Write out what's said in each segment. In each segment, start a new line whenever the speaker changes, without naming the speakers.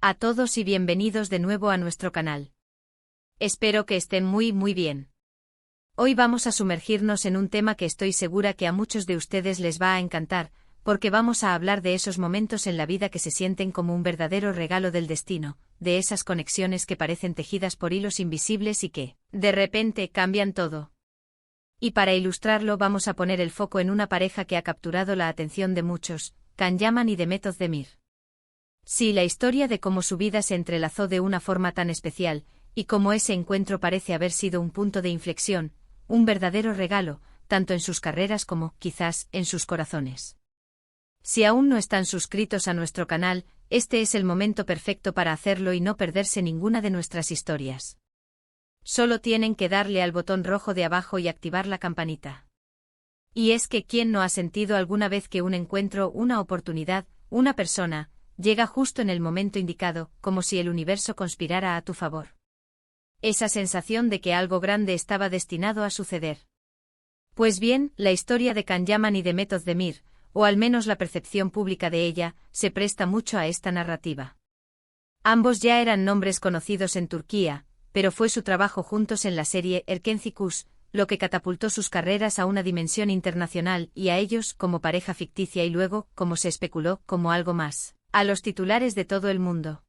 A todos y bienvenidos de nuevo a nuestro canal. Espero que estén muy bien. Hoy vamos a sumergirnos en un tema que estoy segura que a muchos de ustedes les va a encantar, porque vamos a hablar de esos momentos en la vida que se sienten como un verdadero regalo del destino, de esas conexiones que parecen tejidas por hilos invisibles y que, de repente, cambian todo. Y para ilustrarlo vamos a poner el foco en una pareja que ha capturado la atención de muchos, Can Yaman y Demet Özdemir. Sí, la historia de cómo su vida se entrelazó de una forma tan especial, y cómo ese encuentro parece haber sido un punto de inflexión, un verdadero regalo, tanto en sus carreras como, quizás, en sus corazones. Si aún no están suscritos a nuestro canal, este es el momento perfecto para hacerlo y no perderse ninguna de nuestras historias. Solo tienen que darle al botón rojo de abajo y activar la campanita. Y es que ¿quién no ha sentido alguna vez que un encuentro, una oportunidad, una persona, llega justo en el momento indicado, como si el universo conspirara a tu favor? Esa sensación de que algo grande estaba destinado a suceder. Pues bien, la historia de Can Yaman y Demet Özdemir, o al menos la percepción pública de ella, se presta mucho a esta narrativa. Ambos ya eran nombres conocidos en Turquía, pero fue su trabajo juntos en la serie Erkenci Kuş lo que catapultó sus carreras a una dimensión internacional y a ellos como pareja ficticia y luego, como se especuló, como algo más, a los titulares de todo el mundo.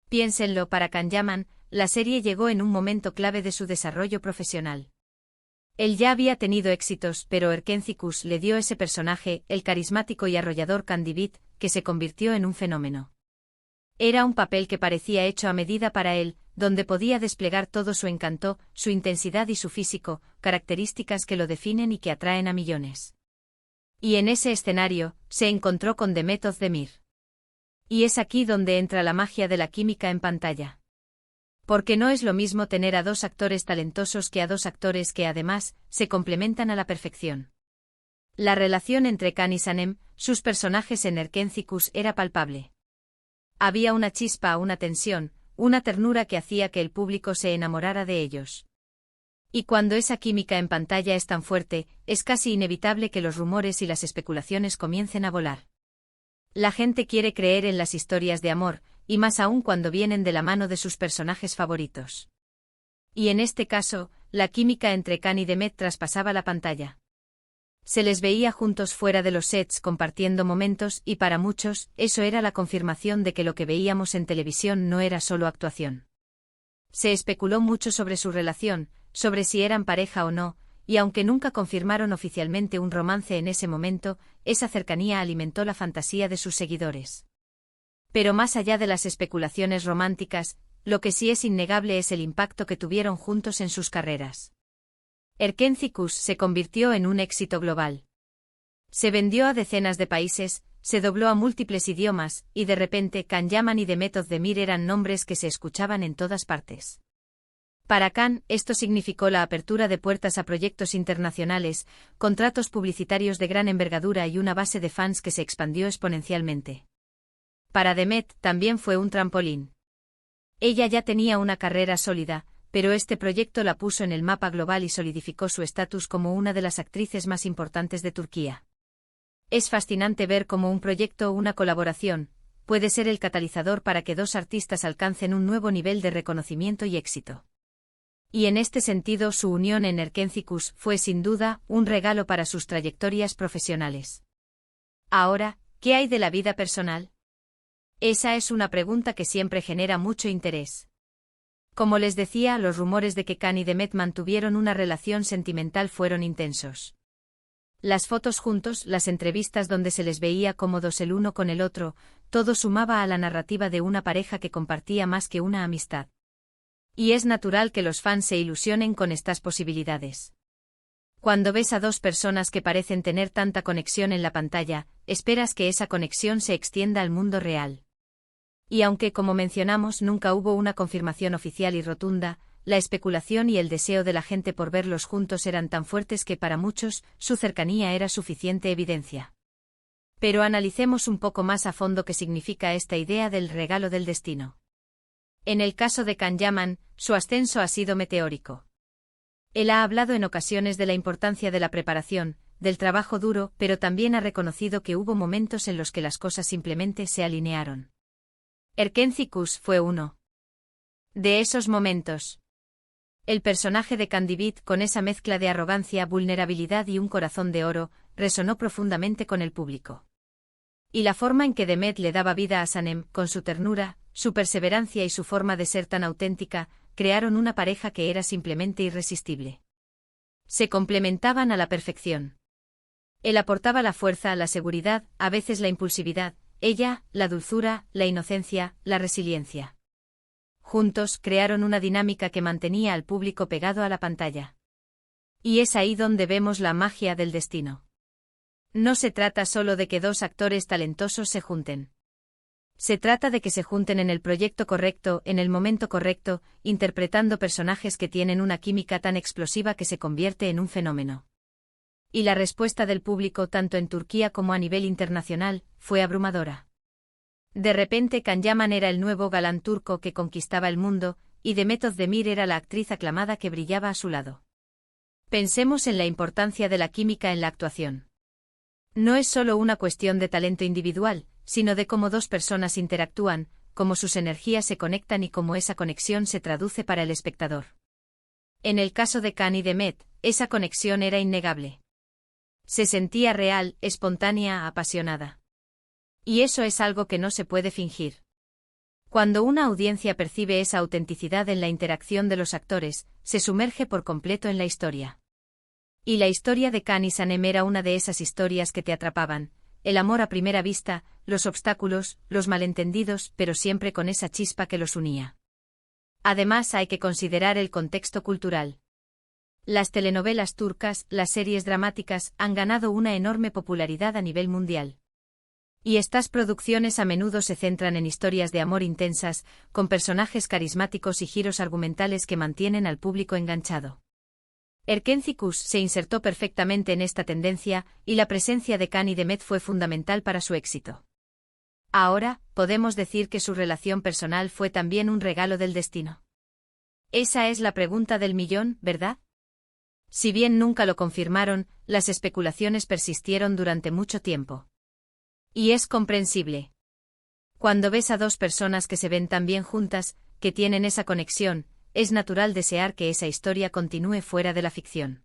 Piénsenlo, para Can Yaman, la serie llegó en un momento clave de su desarrollo profesional. Él ya había tenido éxitos, pero Erkenci Kuş le dio ese personaje, el carismático y arrollador Can Divit, que se convirtió en un fenómeno. Era un papel que parecía hecho a medida para él, donde podía desplegar todo su encanto, su intensidad y su físico, características que lo definen y que atraen a millones. Y en ese escenario, se encontró con Demet Özdemir. Y es aquí donde entra la magia de la química en pantalla. Porque no es lo mismo tener a dos actores talentosos que a dos actores que además, se complementan a la perfección. La relación entre Can y Sanem, sus personajes en Erkenci Kuş, era palpable. Había una chispa, una tensión, una ternura que hacía que el público se enamorara de ellos. Y cuando esa química en pantalla es tan fuerte, es casi inevitable que los rumores y las especulaciones comiencen a volar. La gente quiere creer en las historias de amor, y más aún cuando vienen de la mano de sus personajes favoritos. Y en este caso, la química entre Can y Demet traspasaba la pantalla. Se les veía juntos fuera de los sets compartiendo momentos y para muchos, eso era la confirmación de que lo que veíamos en televisión no era solo actuación. Se especuló mucho sobre su relación, sobre si eran pareja o no, y aunque nunca confirmaron oficialmente un romance en ese momento, esa cercanía alimentó la fantasía de sus seguidores. Pero más allá de las especulaciones románticas, lo que sí es innegable es el impacto que tuvieron juntos en sus carreras. Erkenci Kuş se convirtió en un éxito global. Se vendió a decenas de países, se dobló a múltiples idiomas, y de repente Can Yaman y Demet Özdemir eran nombres que se escuchaban en todas partes. Para Can, esto significó la apertura de puertas a proyectos internacionales, contratos publicitarios de gran envergadura y una base de fans que se expandió exponencialmente. Para Demet también fue un trampolín. Ella ya tenía una carrera sólida, pero este proyecto la puso en el mapa global y solidificó su estatus como una de las actrices más importantes de Turquía. Es fascinante ver cómo un proyecto o una colaboración puede ser el catalizador para que dos artistas alcancen un nuevo nivel de reconocimiento y éxito. Y en este sentido su unión en Erkenci Kuş fue sin duda un regalo para sus trayectorias profesionales. Ahora, ¿qué hay de la vida personal? Esa es una pregunta que siempre genera mucho interés. Como les decía, los rumores de que Can y Demet mantuvieron una relación sentimental fueron intensos. Las fotos juntos, las entrevistas donde se les veía cómodos el uno con el otro, todo sumaba a la narrativa de una pareja que compartía más que una amistad. Y es natural que los fans se ilusionen con estas posibilidades. Cuando ves a dos personas que parecen tener tanta conexión en la pantalla, esperas que esa conexión se extienda al mundo real. Y aunque, como mencionamos, nunca hubo una confirmación oficial y rotunda, la especulación y el deseo de la gente por verlos juntos eran tan fuertes que para muchos, su cercanía era suficiente evidencia. Pero analicemos un poco más a fondo qué significa esta idea del regalo del destino. En el caso de Can Yaman, su ascenso ha sido meteórico. Él ha hablado en ocasiones de la importancia de la preparación, del trabajo duro, pero también ha reconocido que hubo momentos en los que las cosas simplemente se alinearon. Erkenci fue uno de esos momentos. El personaje de Candide, con esa mezcla de arrogancia, vulnerabilidad y un corazón de oro, resonó profundamente con el público. Y la forma en que Demet le daba vida a Sanem, con su ternura, su perseverancia y su forma de ser tan auténtica, crearon una pareja que era simplemente irresistible. Se complementaban a la perfección. Él aportaba la fuerza, la seguridad, a veces la impulsividad, ella, la dulzura, la inocencia, la resiliencia. Juntos crearon una dinámica que mantenía al público pegado a la pantalla. Y es ahí donde vemos la magia del destino. No se trata solo de que dos actores talentosos se junten. Se trata de que se junten en el proyecto correcto, en el momento correcto, interpretando personajes que tienen una química tan explosiva que se convierte en un fenómeno. Y la respuesta del público, tanto en Turquía como a nivel internacional, fue abrumadora. De repente Can Yaman era el nuevo galán turco que conquistaba el mundo, y Demet Özdemir era la actriz aclamada que brillaba a su lado. Pensemos en la importancia de la química en la actuación. No es solo una cuestión de talento individual, sino de cómo dos personas interactúan, cómo sus energías se conectan y cómo esa conexión se traduce para el espectador. En el caso de Can y Demet, esa conexión era innegable. Se sentía real, espontánea, apasionada. Y eso es algo que no se puede fingir. Cuando una audiencia percibe esa autenticidad en la interacción de los actores, se sumerge por completo en la historia. Y la historia de Can y Sanem era una de esas historias que te atrapaban, el amor a primera vista, los obstáculos, los malentendidos, pero siempre con esa chispa que los unía. Además hay que considerar el contexto cultural. Las telenovelas turcas, las series dramáticas, han ganado una enorme popularidad a nivel mundial. Y estas producciones a menudo se centran en historias de amor intensas, con personajes carismáticos y giros argumentales que mantienen al público enganchado. Erkenci se insertó perfectamente en esta tendencia, y la presencia de Can y Demet fue fundamental para su éxito. Ahora, podemos decir que su relación personal fue también un regalo del destino. Esa es la pregunta del millón, ¿verdad? Si bien nunca lo confirmaron, las especulaciones persistieron durante mucho tiempo. Y es comprensible. Cuando ves a dos personas que se ven tan bien juntas, que tienen esa conexión, es natural desear que esa historia continúe fuera de la ficción.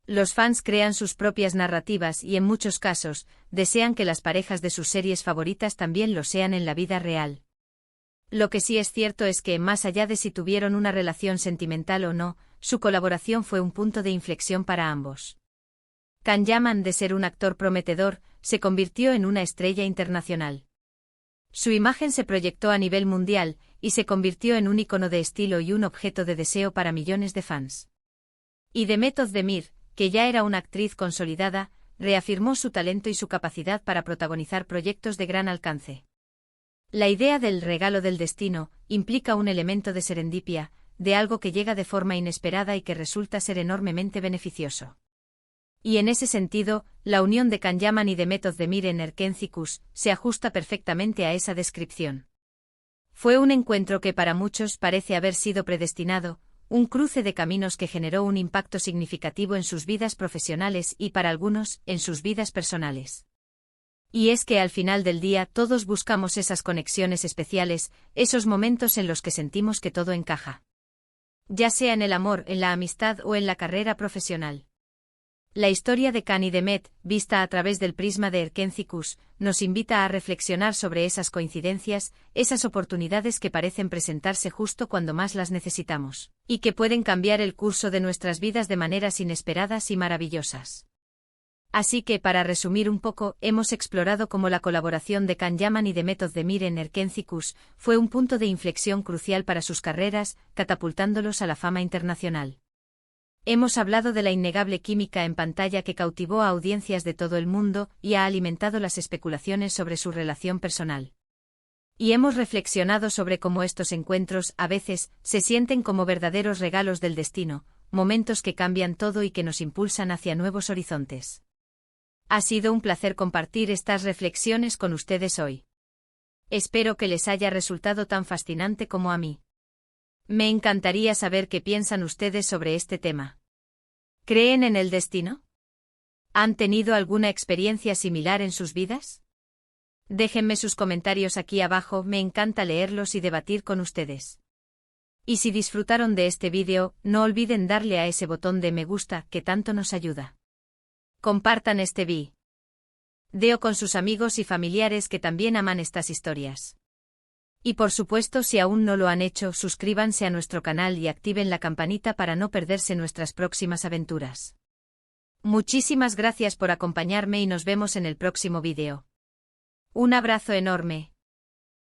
Los fans crean sus propias narrativas y en muchos casos, desean que las parejas de sus series favoritas también lo sean en la vida real. Lo que sí es cierto es que, más allá de si tuvieron una relación sentimental o no, su colaboración fue un punto de inflexión para ambos. Can Yaman, de ser un actor prometedor, se convirtió en una estrella internacional. Su imagen se proyectó a nivel mundial, y se convirtió en un icono de estilo y un objeto de deseo para millones de fans. Y Demet Özdemir, que ya era una actriz consolidada, reafirmó su talento y su capacidad para protagonizar proyectos de gran alcance. La idea del regalo del destino implica un elemento de serendipia, de algo que llega de forma inesperada y que resulta ser enormemente beneficioso. Y en ese sentido, la unión de Can Yaman y Demet Özdemir en Erkenci se ajusta perfectamente a esa descripción. Fue un encuentro que para muchos parece haber sido predestinado, un cruce de caminos que generó un impacto significativo en sus vidas profesionales y para algunos, en sus vidas personales. Y es que al final del día todos buscamos esas conexiones especiales, esos momentos en los que sentimos que todo encaja. Ya sea en el amor, en la amistad o en la carrera profesional. La historia de Can y Demet, vista a través del prisma de Erkenci nos invita a reflexionar sobre esas coincidencias, esas oportunidades que parecen presentarse justo cuando más las necesitamos, y que pueden cambiar el curso de nuestras vidas de maneras inesperadas y maravillosas. Así que, para resumir un poco, hemos explorado cómo la colaboración de Can Yaman y Demet Özdemir en Erkenci fue un punto de inflexión crucial para sus carreras, catapultándolos a la fama internacional. Hemos hablado de la innegable química en pantalla que cautivó a audiencias de todo el mundo y ha alimentado las especulaciones sobre su relación personal. Y hemos reflexionado sobre cómo estos encuentros, a veces, se sienten como verdaderos regalos del destino, momentos que cambian todo y que nos impulsan hacia nuevos horizontes. Ha sido un placer compartir estas reflexiones con ustedes hoy. Espero que les haya resultado tan fascinante como a mí. Me encantaría saber qué piensan ustedes sobre este tema. ¿Creen en el destino? ¿Han tenido alguna experiencia similar en sus vidas? Déjenme sus comentarios aquí abajo, me encanta leerlos y debatir con ustedes. Y si disfrutaron de este vídeo, no olviden darle a ese botón de me gusta que tanto nos ayuda. Compartan este vídeo con sus amigos y familiares que también aman estas historias. Y por supuesto, si aún no lo han hecho, suscríbanse a nuestro canal y activen la campanita para no perderse nuestras próximas aventuras. Muchísimas gracias por acompañarme y nos vemos en el próximo vídeo. Un abrazo enorme.